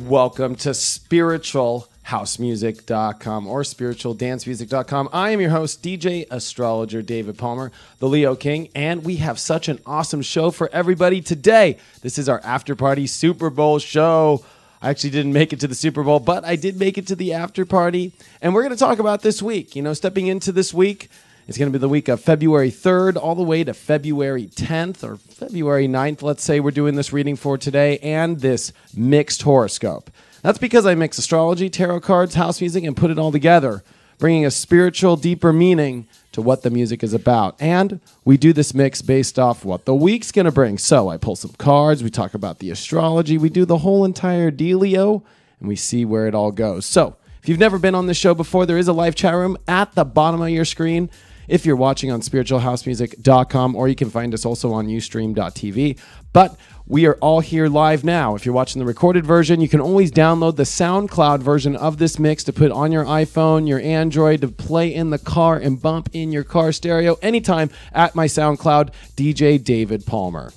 Welcome to spiritualhousemusic.com or spiritualdancemusic.com. I am your host, DJ Astrologer David Palmer, the Leo King, and we have such an awesome show for everybody today. This is our after party Super Bowl show. I actually didn't make it to the Super Bowl, but I did make it to the after party, and we're going to talk about this week. You know, stepping into this week, it's going to be the week of February 3rd all the way to February 10th or February 9th, let's say we're doing this reading for today, and this mixed horoscope. That's because I mix astrology, tarot cards, house music, and put it all together, bringing a spiritual, deeper meaning to what the music is about. And we do this mix based off what the week's going to bring. So I pull some cards, we talk about the astrology, we do the whole entire dealio, and we see where it all goes. So if you've never been on this show before, there is a live chat room at the bottom of your screen if you're watching on spiritualhousemusic.com, or you can find us also on ustream.tv. But we are all here live now. If you're watching the recorded version, you can always download the SoundCloud version of this mix to put on your iPhone, your Android, to play in the car and bump in your car stereo anytime at my SoundCloud, DJ David Palmer.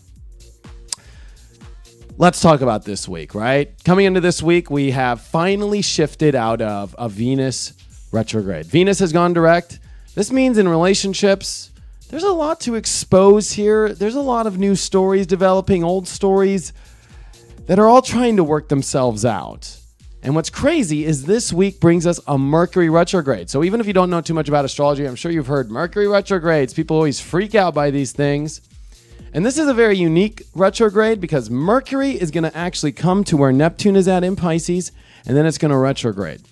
Let's talk about this week, right? Coming into this week, we have finally shifted out of a Venus retrograde. Venus has gone direct. This means in relationships, there's a lot to expose here. There's a lot of new stories developing, old stories that are all trying to work themselves out. And what's crazy is this week brings us a Mercury retrograde. So even if you don't know too much about astrology, I'm sure you've heard Mercury retrogrades. People always freak out by these things. And this is a very unique retrograde because Mercury is going to actually come to where Neptune is at in Pisces, and then it's going to retrograde.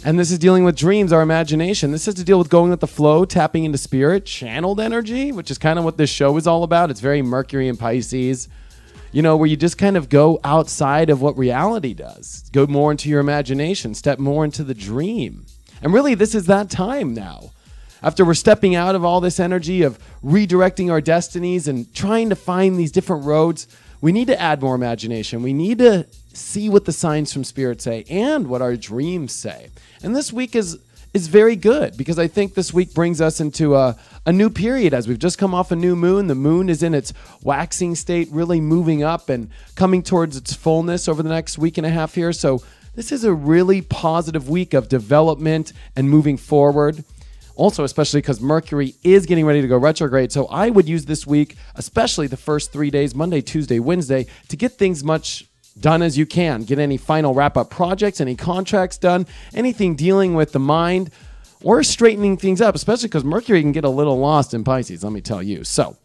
And this is dealing with dreams, our imagination. This has to deal with going with the flow, tapping into spirit, channeled energy, which is kind of what this show is all about. It's very Mercury and Pisces, you know, where you just kind of go outside of what reality does. Go more into your imagination, step more into the dream. And really, this is that time now. After we're stepping out of all this energy of redirecting our destinies and trying to find these different roads, we need to add more imagination. We need to see what the signs from spirit say and what our dreams say. And this week is very good because I think this week brings us into a new period as we've just come off a new moon. The moon is in its waxing state, really moving up and coming towards its fullness over the next week and a half here. So this is a really positive week of development and moving forward. Also, especially because Mercury is getting ready to go retrograde. So I would use this week, especially the first 3 days, Monday, Tuesday, Wednesday, to get things much done as you can. Get any final wrap-up projects, any contracts done, anything dealing with the mind, or straightening things up, especially because Mercury can get a little lost in Pisces, let me tell you. So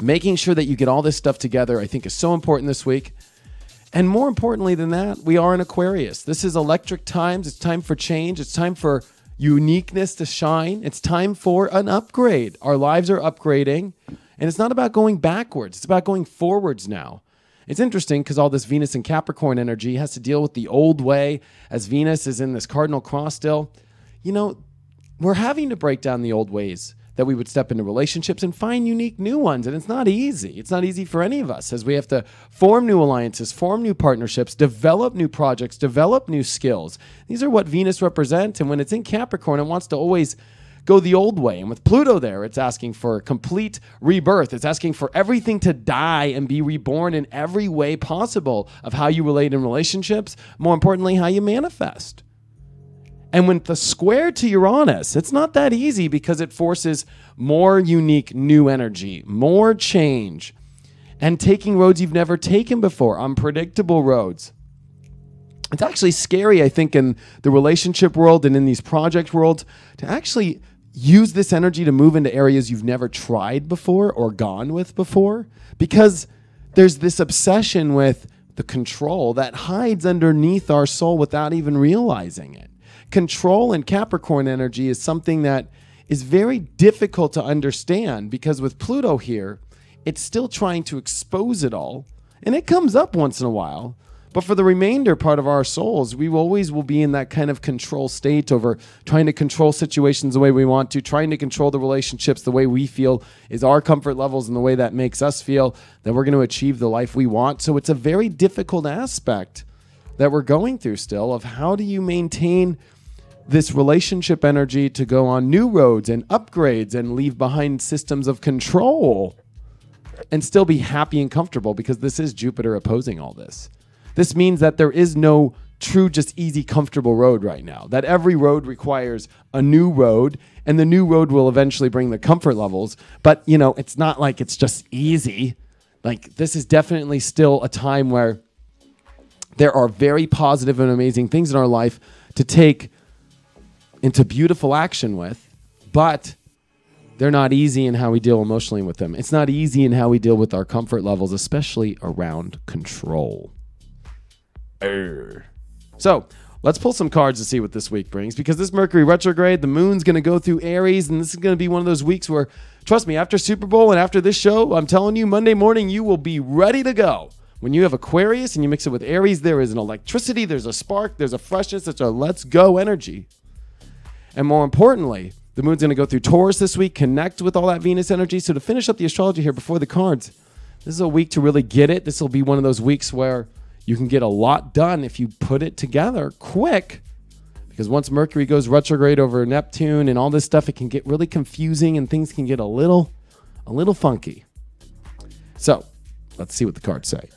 making sure that you get all this stuff together, I think, is so important this week. And more importantly than that, we are in Aquarius. This is electric times. It's time for change. It's time for uniqueness to shine. It's time for an upgrade. Our lives are upgrading, and it's not about going backwards. It's about going forwards now. It's interesting because all this Venus and Capricorn energy has to deal with the old way as Venus is in this cardinal cross still. You know, we're having to break down the old ways that we would step into relationships and find unique new ones. And it's not easy. It's not easy for any of us as we have to form new alliances, form new partnerships, develop new projects, develop new skills. These are what Venus represents. And when it's in Capricorn, it wants to always go the old way. And with Pluto there, it's asking for complete rebirth. It's asking for everything to die and be reborn in every way possible of how you relate in relationships. More importantly, how you manifest. And when the square to Uranus, it's not that easy because it forces more unique new energy, more change, and taking roads you've never taken before, unpredictable roads. It's actually scary, I think, in the relationship world and in these project worlds to actually use this energy to move into areas you've never tried before or gone with before, because there's this obsession with the control that hides underneath our soul without even realizing it. Control in Capricorn energy is something that is very difficult to understand because with Pluto here, it's still trying to expose it all, and it comes up once in a while. But for the remainder part of our souls, we always will be in that kind of control state over trying to control situations the way we want to, trying to control the relationships the way we feel is our comfort levels and the way that makes us feel that we're going to achieve the life we want. So it's a very difficult aspect that we're going through still of how do you maintain this relationship energy to go on new roads and upgrades and leave behind systems of control and still be happy and comfortable, because this is Jupiter opposing all this. This means that there is no true, just easy, comfortable road right now. That every road requires a new road, and the new road will eventually bring the comfort levels. But, you know, it's not like it's just easy. Like, this is definitely still a time where there are very positive and amazing things in our life to take into beautiful action with, but they're not easy in how we deal emotionally with them. It's not easy in how we deal with our comfort levels, especially around control. So let's pull some cards to see what this week brings, because this Mercury retrograde, the moon's going to go through Aries, and this is going to be one of those weeks where, trust me, after Super Bowl and after this show, I'm telling you, Monday morning, you will be ready to go. When you have Aquarius and you mix it with Aries, there is an electricity, there's a spark, there's a freshness, there's a let's go energy. And more importantly, the moon's going to go through Taurus this week, connect with all that Venus energy. So to finish up the astrology here before the cards, this is a week to really get it. This will be one of those weeks where you can get a lot done if you put it together quick. Because once Mercury goes retrograde over Neptune and all this stuff, it can get really confusing and things can get a little funky. So let's see what the cards say.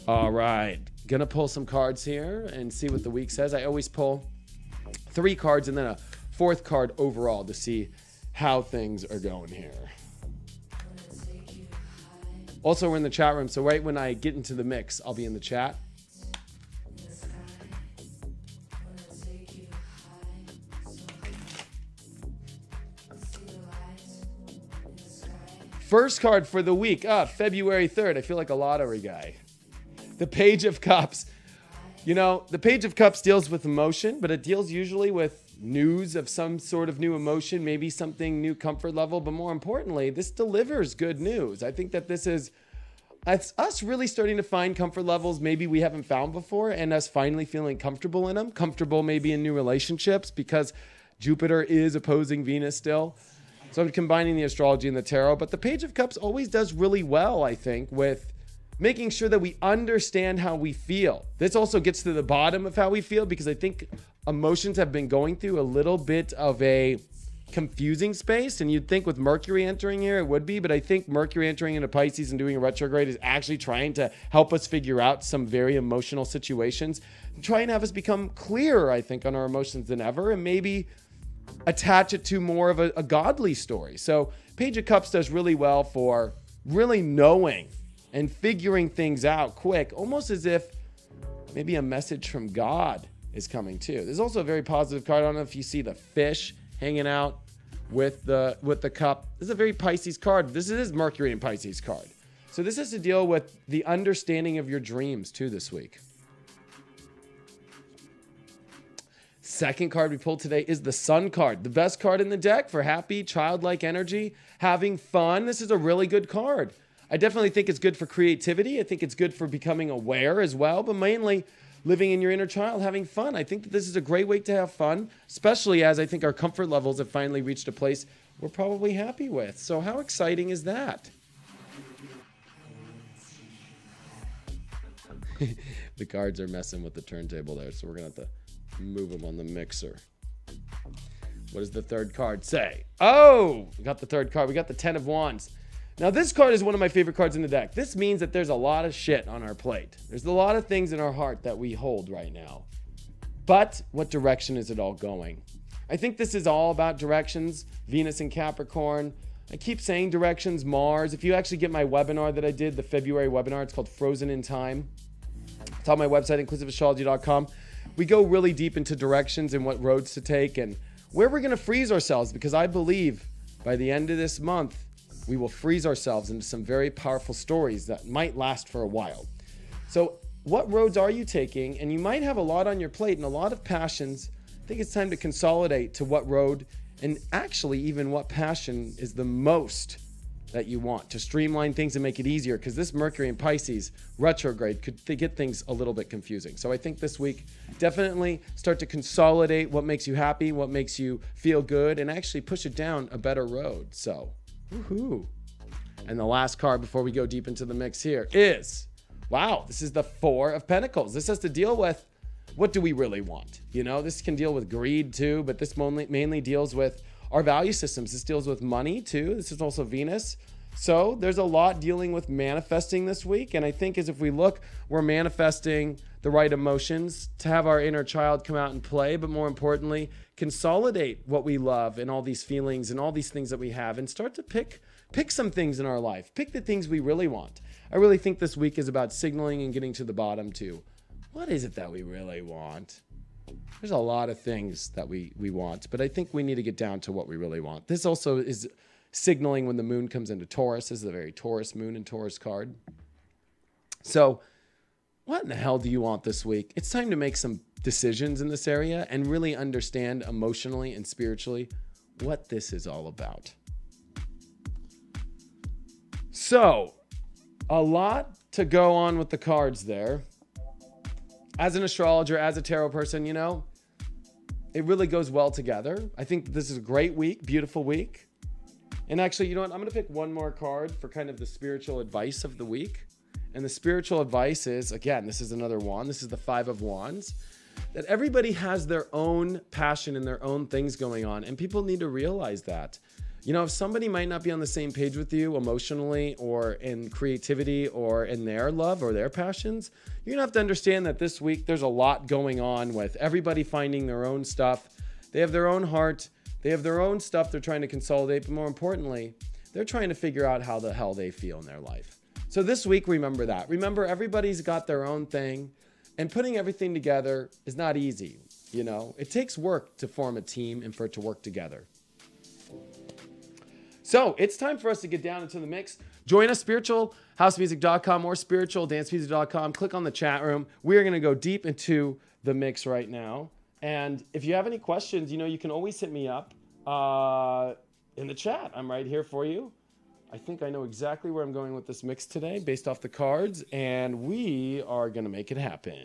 All right, gonna pull some cards here and see what the week says. I always pull 3 cards and then a 4th card overall to see how things are going here. Also, we're in the chat room, so right when I get into the mix, I'll be in the chat. First card for the week, February 3rd. I feel like a lottery guy. The Page of Cups. You know, the Page of Cups deals with emotion, but it deals usually with news of some sort of new emotion, maybe something new comfort level. But more importantly, this delivers good news. I think that this is us really starting to find comfort levels maybe we haven't found before, and us finally feeling comfortable in them. Comfortable maybe in new relationships, because Jupiter is opposing Venus still. So I'm combining the astrology and the tarot. But the Page of Cups always does really well, I think, with making sure that we understand how we feel. This also gets to the bottom of how we feel, because I think emotions have been going through a little bit of a confusing space. And you'd think with Mercury entering here, it would be, but I think Mercury entering into Pisces and doing a retrograde is actually trying to help us figure out some very emotional situations, and try and have us become clearer, I think, on our emotions than ever, and maybe attach it to more of a godly story. So Page of Cups does really well for really knowing and figuring things out quick, almost as if maybe a message from God is coming too. There's also a very positive card. I don't know if you see the fish hanging out with the cup. This is a very Pisces card. This is Mercury and Pisces card. So this has to deal with the understanding of your dreams too this week. Second card we pulled today is the Sun card, the best card in the deck for happy, childlike energy, having fun. This is a really good card. I definitely think it's good for creativity. I think it's good for becoming aware as well, but mainly living in your inner child, having fun. I think that this is a great way to have fun, especially as I think our comfort levels have finally reached a place we're probably happy with. So how exciting is that? The cards are messing with the turntable there, so we're going to have to move them on the mixer. What does the third card say? Oh, we got the third card. We got the 10 of Wands. Now, this card is one of my favorite cards in the deck. This means that there's a lot of shit on our plate. There's a lot of things in our heart that we hold right now. But what direction is it all going? I think this is all about directions. Venus and Capricorn. I keep saying directions, Mars. If you actually get my webinar that I did, the February webinar, it's called Frozen in Time. It's on my website, inclusiveastrology.com. We go really deep into directions and what roads to take and where we're going to freeze ourselves, because I believe by the end of this month, we will freeze ourselves into some very powerful stories that might last for a while. So what roads are you taking? And you might have a lot on your plate and a lot of passions. I think it's time to consolidate to what road, and actually even what passion is the most that you want, to streamline things and make it easier, because this Mercury in Pisces retrograde could get things a little bit confusing. So I think this week, definitely start to consolidate what makes you happy, what makes you feel good, and actually push it down a better road. So woohoo. And the last card before we go deep into the mix here is, wow, this is the 4 of Pentacles. This has to deal with, what do we really want? You know, this can deal with greed too, but this mainly deals with our value systems. This deals with money too. This is also Venus. So there's a lot dealing with manifesting this week. And I think as if we look, we're manifesting the right emotions to have our inner child come out and play, but more importantly, consolidate what we love and all these feelings and all these things that we have and start to pick some things in our life. Pick the things we really want. I really think this week is about signaling and getting to the bottom too. What is it that we really want? There's a lot of things that we want, but I think we need to get down to what we really want. This also is signaling when the moon comes into Taurus. This is a very Taurus moon and Taurus card. So what in the hell do you want this week? It's time to make some decisions in this area and really understand emotionally and spiritually what this is all about. So a lot to go on with the cards there. As an astrologer, as a tarot person, you know, it really goes well together. I think this is a great week, beautiful week. And actually, you know what? I'm going to pick one more card for kind of the spiritual advice of the week. And the spiritual advice is, again, this is another wand. This is the Five of Wands. That everybody has their own passion and their own things going on. And people need to realize that. You know, if somebody might not be on the same page with you emotionally or in creativity or in their love or their passions, you're going to have to understand that this week there's a lot going on with everybody finding their own stuff. They have their own heart. They have their own stuff they're trying to consolidate. But more importantly, they're trying to figure out how the hell they feel in their life. So this week, remember that. Remember, everybody's got their own thing. And putting everything together is not easy. You know, it takes work to form a team and for it to work together. So it's time for us to get down into the mix. Join us, spiritualhousemusic.com or spiritualdancemusic.com. Click on the chat room. We're going to go deep into the mix right now. And if you have any questions, you know, you can always hit me up in the chat. I'm right here for you. I think I know exactly where I'm going with this mix today based off the cards, and we are going to make it happen.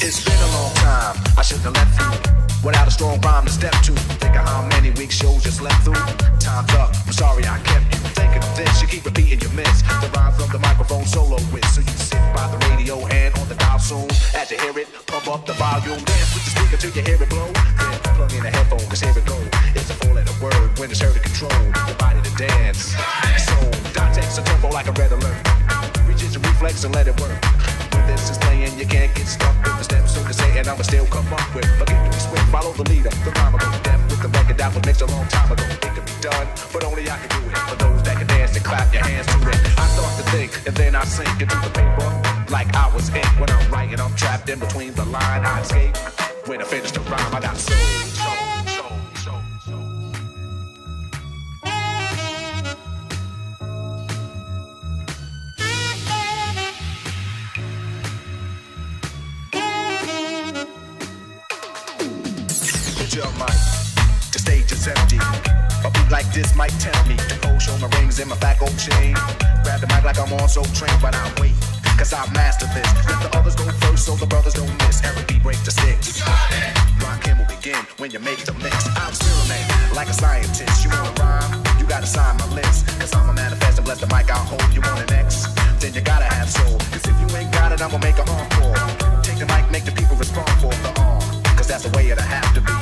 It's been a long time, I shouldn't have left you without a strong rhyme to step to. Think of how many weak shows just left through. Time's up, I'm sorry I kept you thinking of this. You keep repeating your miss, the rhyme from the microphone solo with. So you sit by the radio and on the dial soon. As you hear it, pump up the volume. Dance with the speaker till you hear it blow. Then plug in a headphone, cause here it go. It's a four-letter word when it's heard to control your body to dance. So dot text a tempo like a red alert. Reach your reflex and let it work. When this is playing, you can't get stuck with the steps, so to say, and I'ma still come up with. Forget to be swift, follow the leader. The rhyme will go deaf with the record that was mixed a long time ago. It can be done, but only I can do it. For those that can dance and clap your hands to it. I start to think, and then I sink into the paper like I was ink. When I'm writing, I'm trapped in between the line. I escape. When I finish the rhyme, I got soul. Your mic, the stage is empty. A beat like this might tempt me to go show my rings in my fat gold chain. Grab the mic like I'm on Soul Train, but I wait, cause I've mastered this. Let the others go first so the brothers don't miss. Every beat break the six. Rockin' will begin when you make the mix. I'm experimenting like a scientist. You wanna rhyme? You gotta sign my list. Cause I'm a manifest and bless the mic, I'll hold you on an X. Then you gotta have soul. Cause if you ain't got it, I'ma make a encore. Take the mic, make the people respond for the arm. Cause that's the way it'll have to be.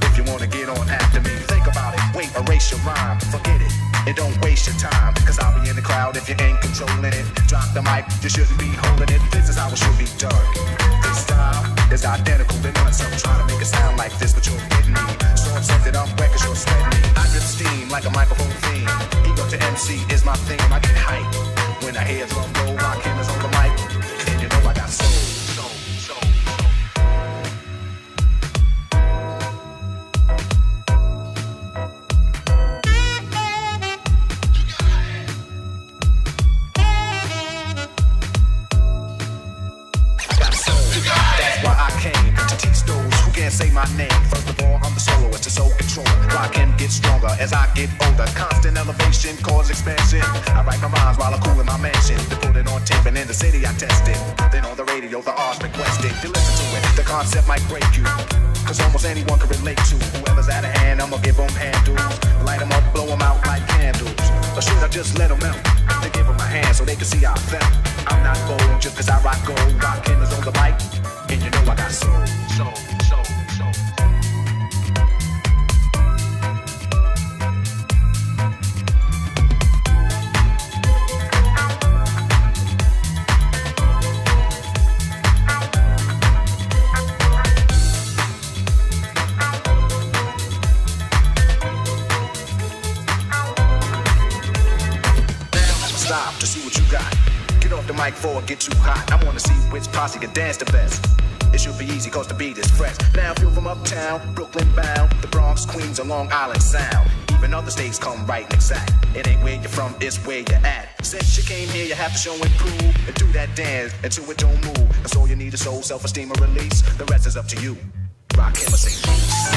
If you wanna get on after me, think about it. Wait, erase your rhyme, forget it. And don't waste your time. Cause I'll be in the crowd if you ain't controlling it. Drop the mic, you shouldn't be holding it. This is how it should be done. This style is identical to none. Some try to make it sound like this, but you're getting me. So I'm something I'm wet cause you're sweating me. I drip steam like a microphone theme. Ego to MC is my theme. I get hype when I hear drum roll. My camera's on the mic, and you know I got soul. Say my name. First of all, I'm the soloist, the soul controller. Rock and get stronger as I get older. Constant elevation, cause expansion. I write my rhymes while I cool in my mansion. To put it on tape and in the city I test it. Then on the radio, the art's requested. To listen to it, the concept might break you. Cause almost anyone can relate to. Whoever's out of hand, I'ma give them handles. Light them up, blow them out like candles. Or should I just let them out? They give them a hand so they can see how I felt. I'm not bold just cause I rock gold. Rock killers on the mic, and you know I got soul. Soul. Stop to see what you got. Get off the mic before it get too hot. I wanna see which posse can dance the best. It should be easy cause the beat is fresh. Now if you're from uptown, Brooklyn bound, the Bronx, Queens, or Long Island Sound, even other states come right and exact. It ain't where you're from, it's where you're at. Since you came here, you have to show and prove and do that dance until it don't move. That's all you need is soul, self-esteem, and release. The rest is up to you. Rock him or say peace.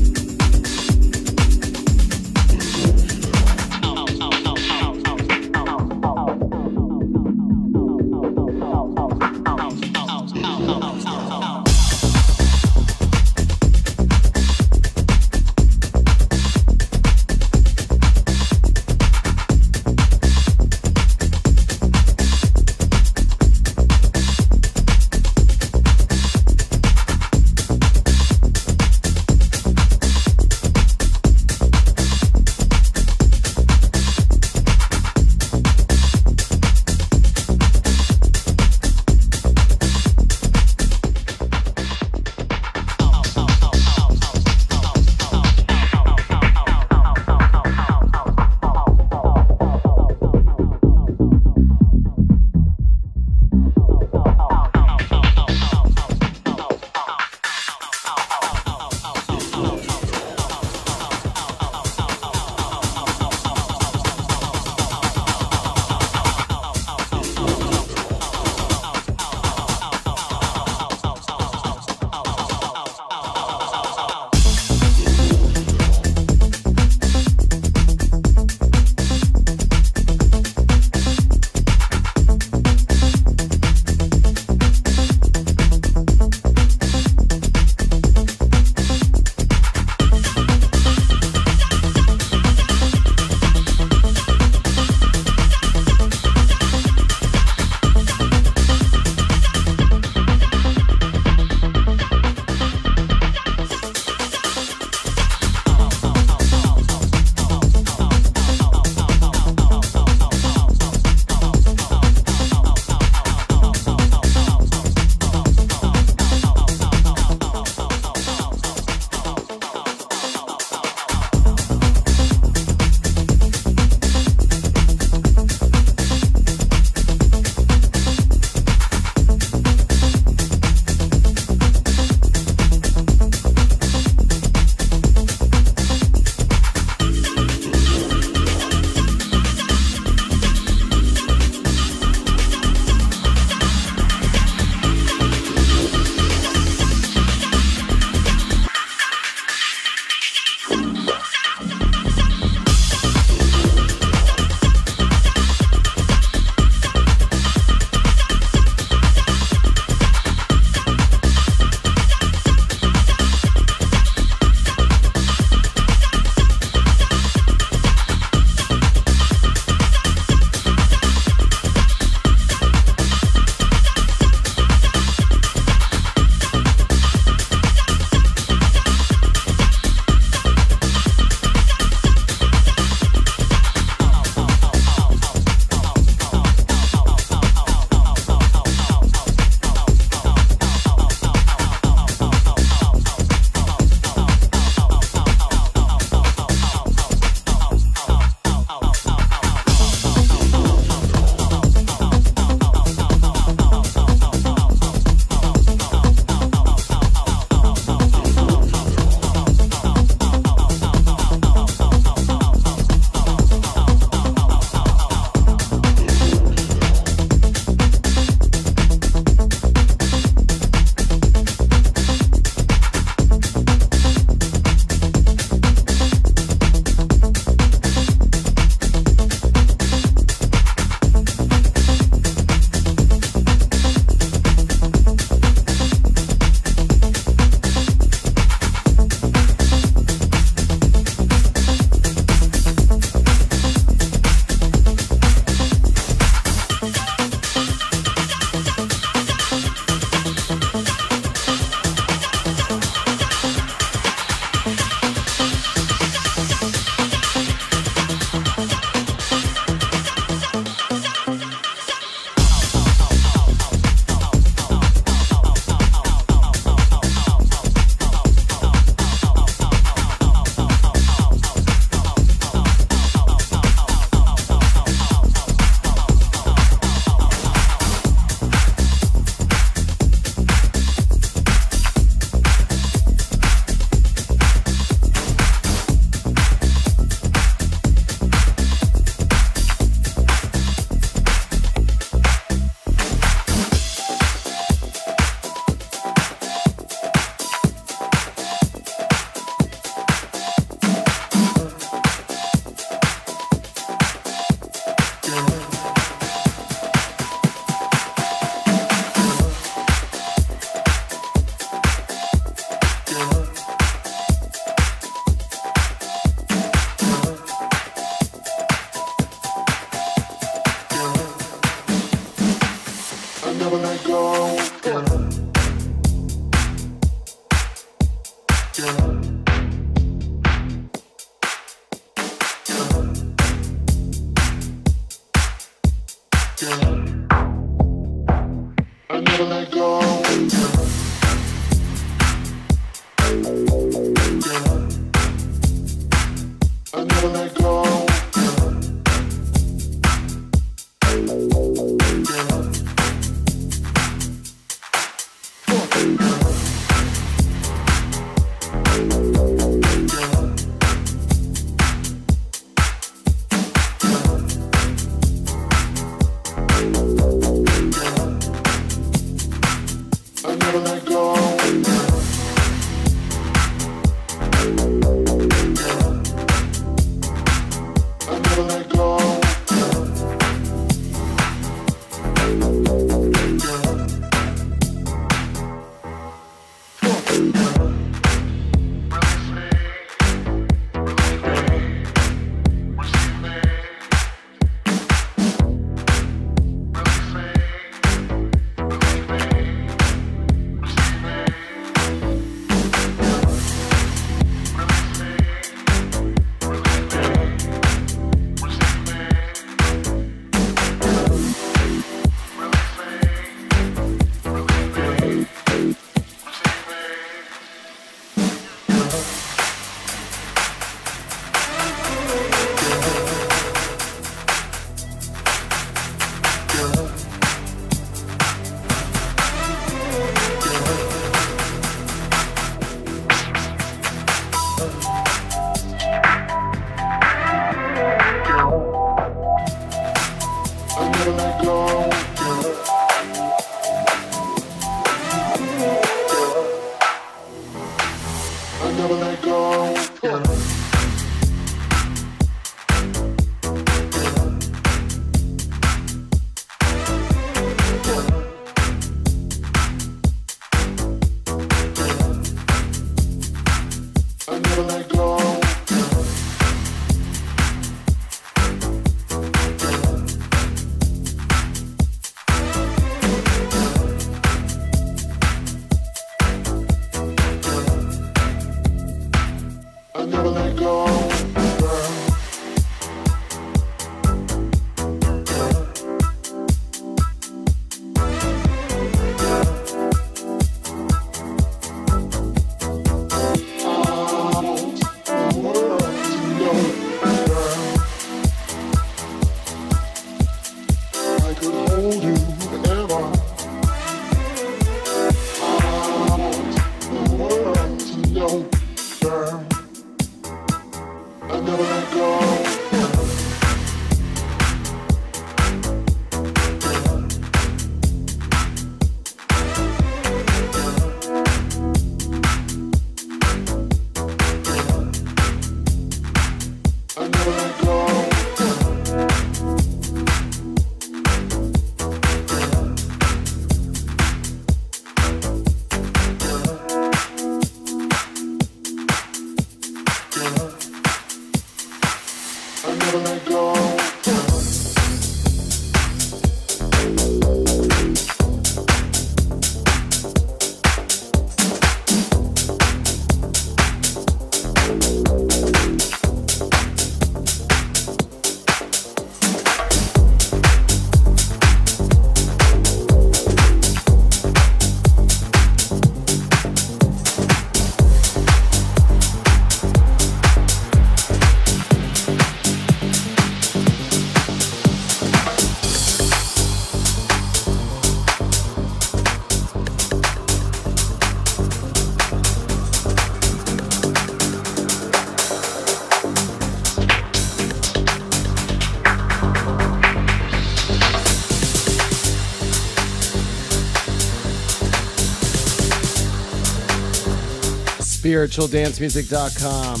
spiritualdancemusic.com.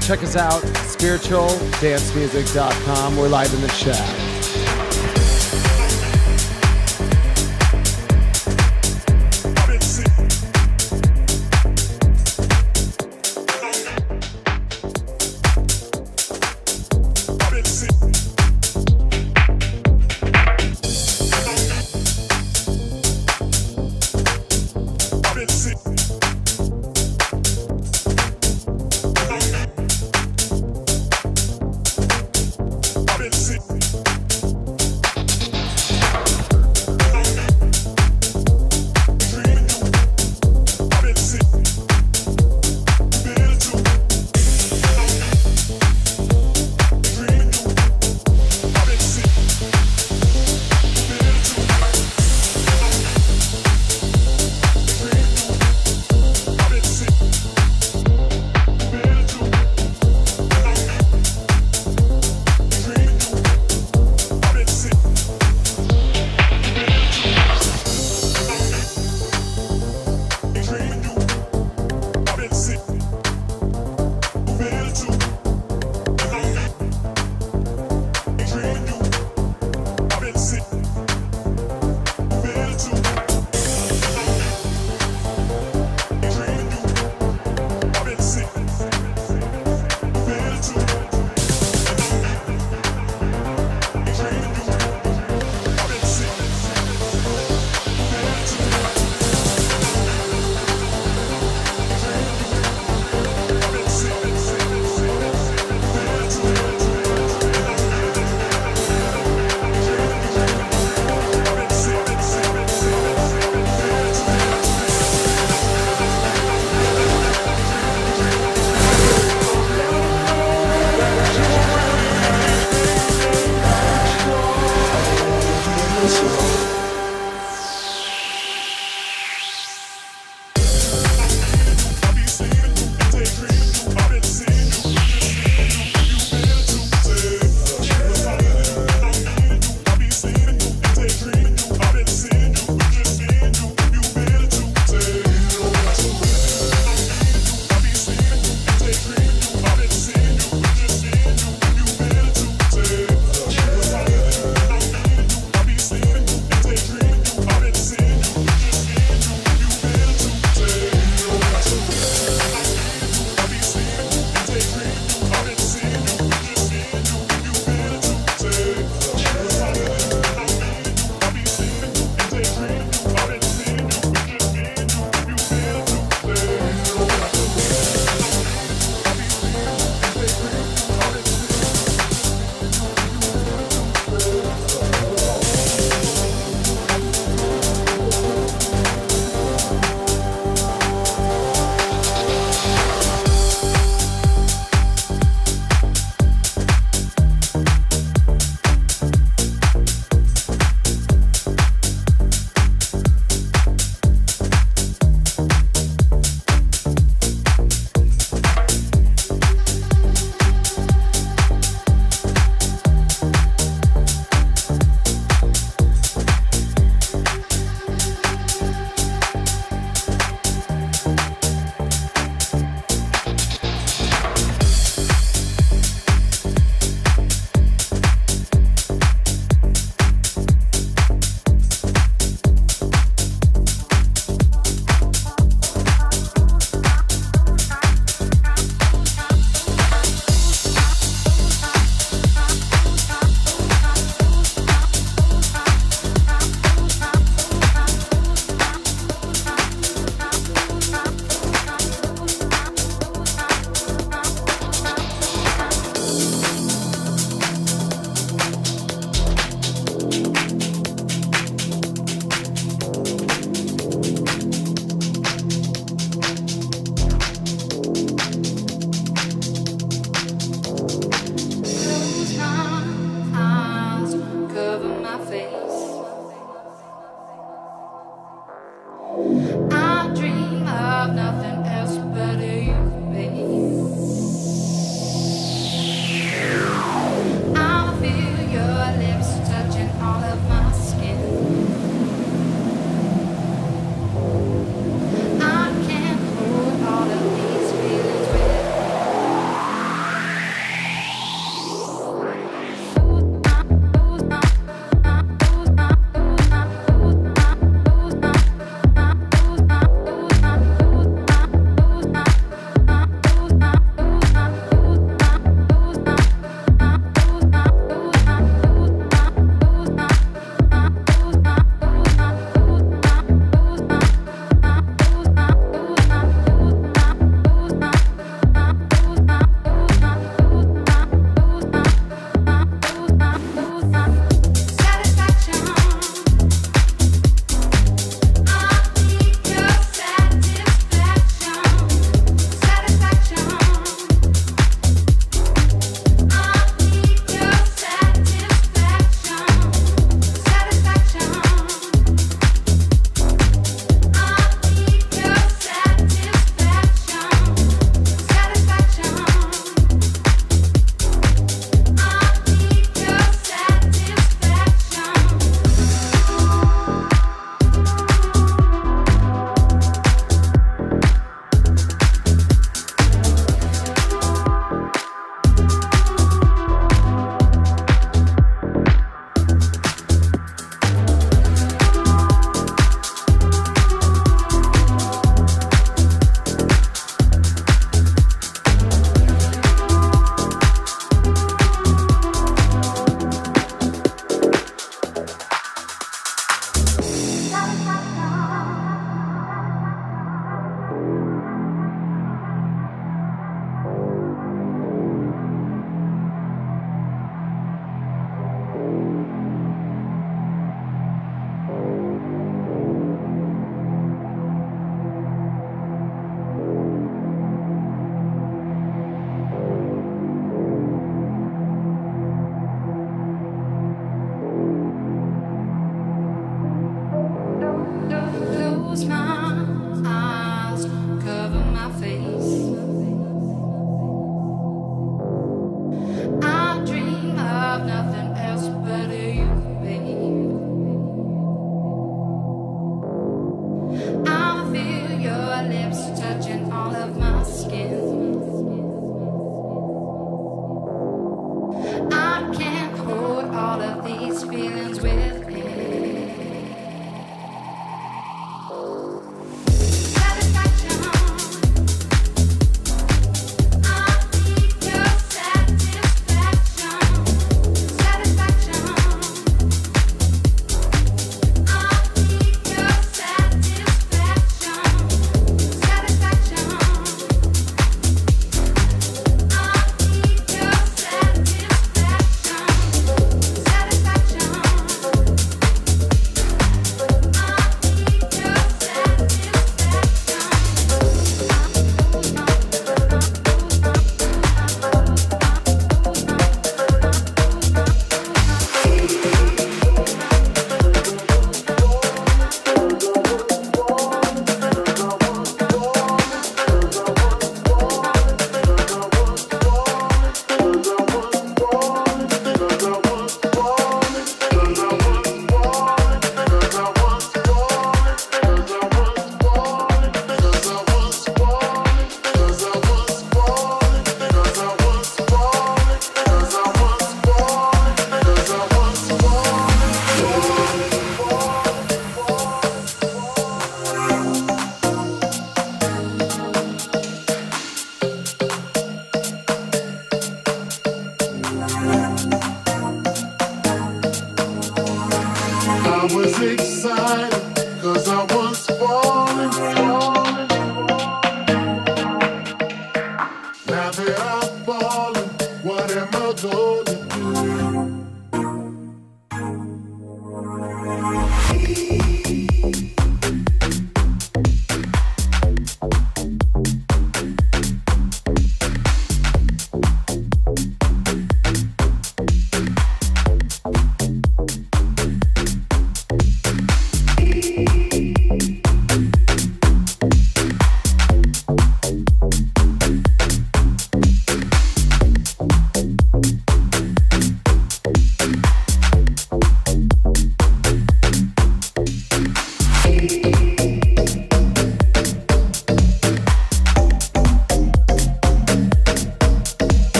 Check us out, spiritualdancemusic.com. We're live in the chat. I've been sick.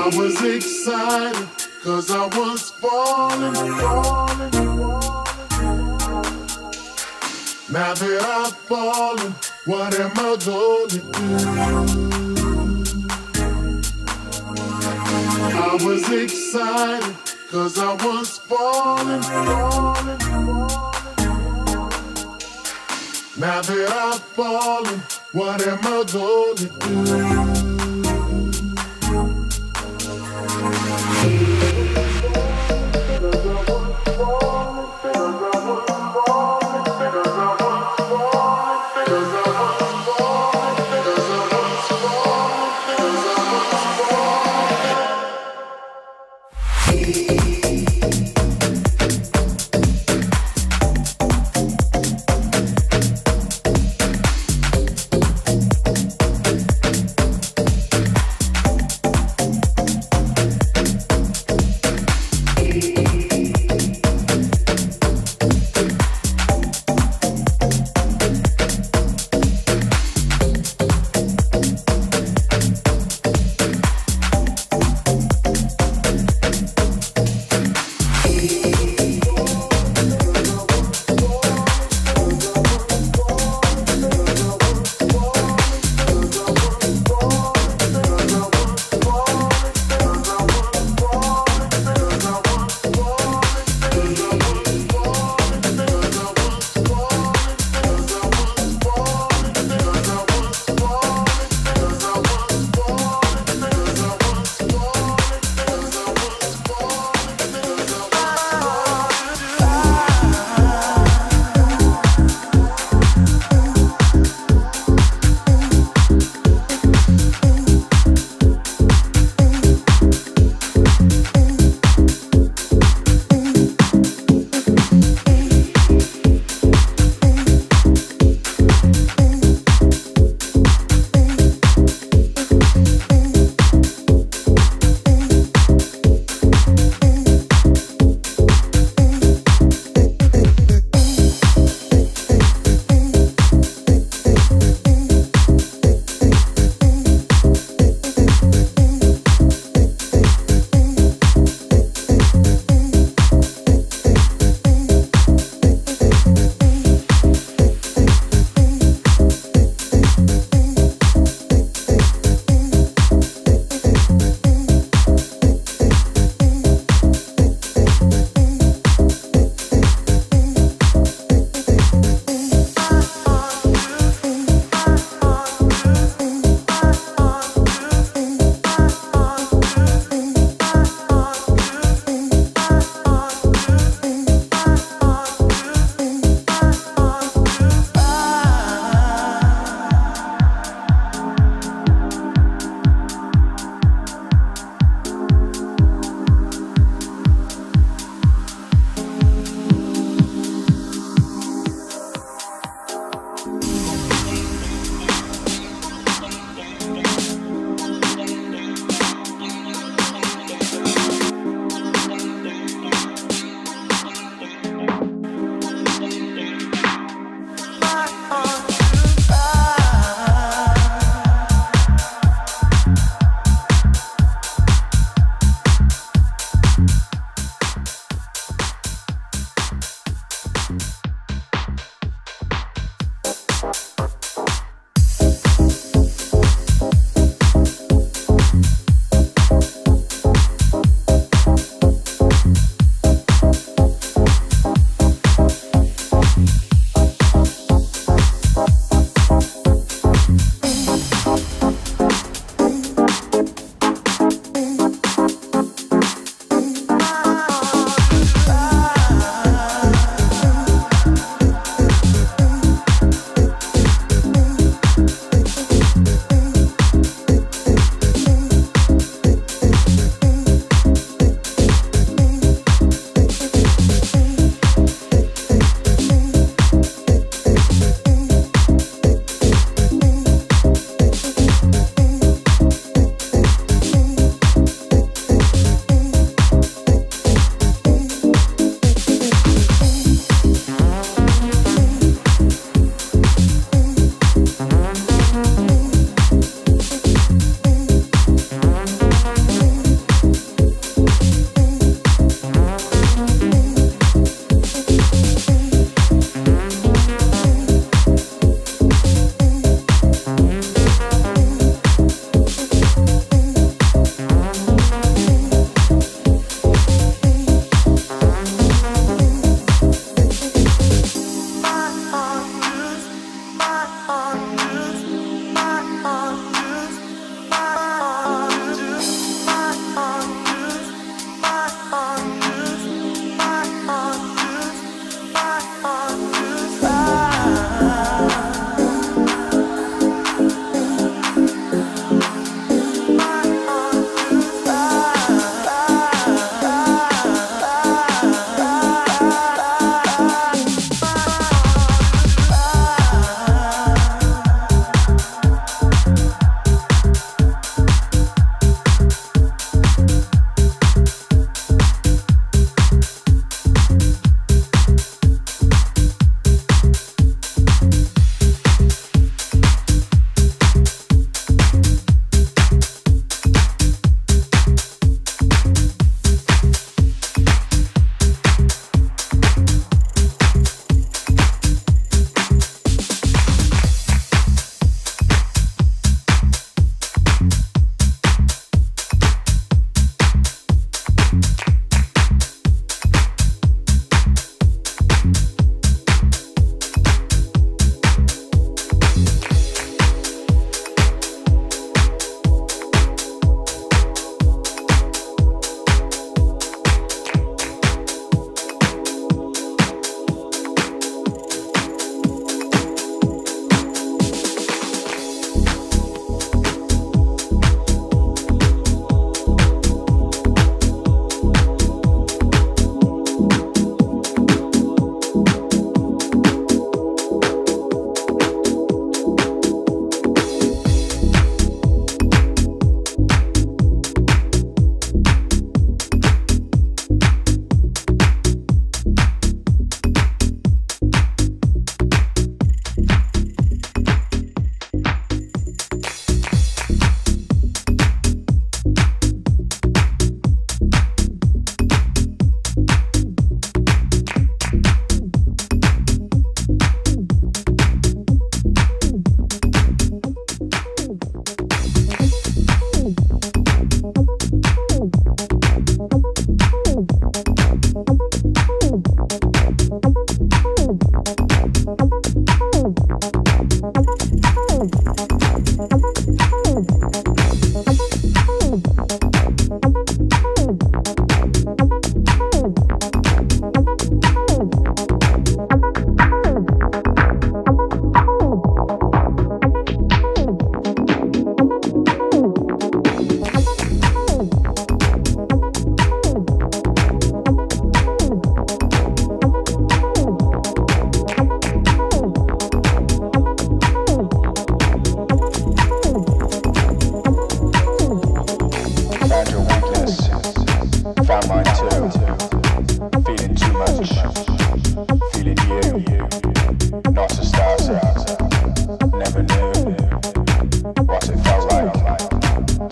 I was excited, cause I was falling. Now that I've fallen, what am I gonna do? I was excited, cause I was falling. Now that I've fallen, what am I gonna do?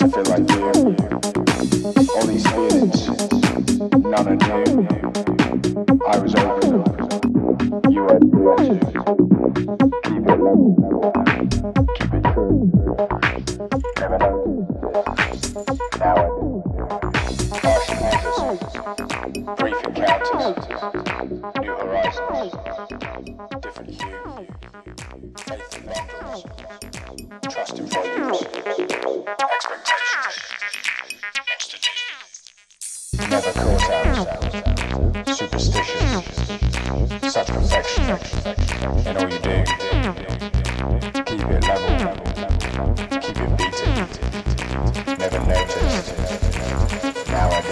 to feel like you. All these feelings, none are new. I was open, you were too. Keep it low, keep it true. Never noticed, now I do. Harsh measures, brief encounters, new horizons, different hue, faith in bundles, trust in volumes, expectations, institutions. Never caught out, superstitious, such perfection in all you do. Keep it level, keep it beating, never noticed, now I do.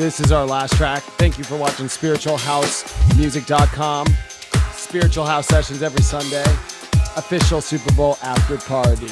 This is our last track. Thank you for watching spiritualhousemusic.com. Spiritual House Sessions every Sunday. Official Super Bowl after party.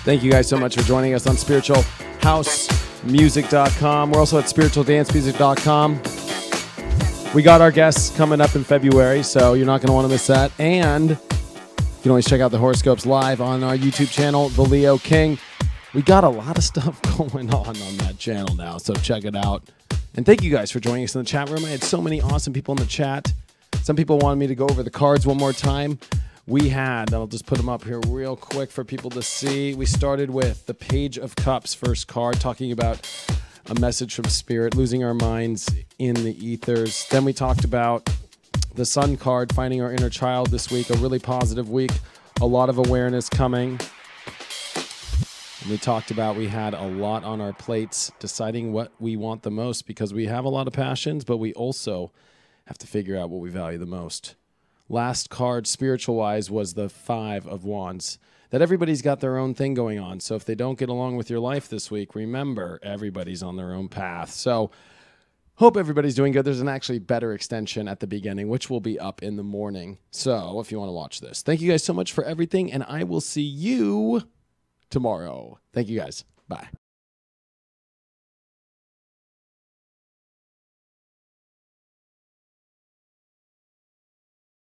Thank you guys so much for joining us on spiritualhousemusic.com. We're also at spiritualdancemusic.com. We got our guests coming up in February, so you're not going to want to miss that. And you can always check out the horoscopes live on our YouTube channel, The Leo King. We got a lot of stuff going on that channel now, so check it out. And thank you guys for joining us in the chat room. I had so many awesome people in the chat. Some people wanted me to go over the cards one more time. I'll just put them up here real quick for people to see. We started with the Page of Cups, first card, talking about a message from Spirit, losing our minds in the ethers. Then we talked about the Sun card, finding our inner child this week, a really positive week, a lot of awareness coming. And we talked about we had a lot on our plates, deciding what we want the most, because we have a lot of passions, but we also have to figure out what we value the most. Last card, spiritual-wise, was the Five of Wands. That everybody's got their own thing going on. So if they don't get along with your life this week, remember, everybody's on their own path. So hope everybody's doing good. There's an actually better extension at the beginning, which will be up in the morning. So if you want to watch this. Thank you guys so much for everything, and I will see you tomorrow. Thank you guys. Bye.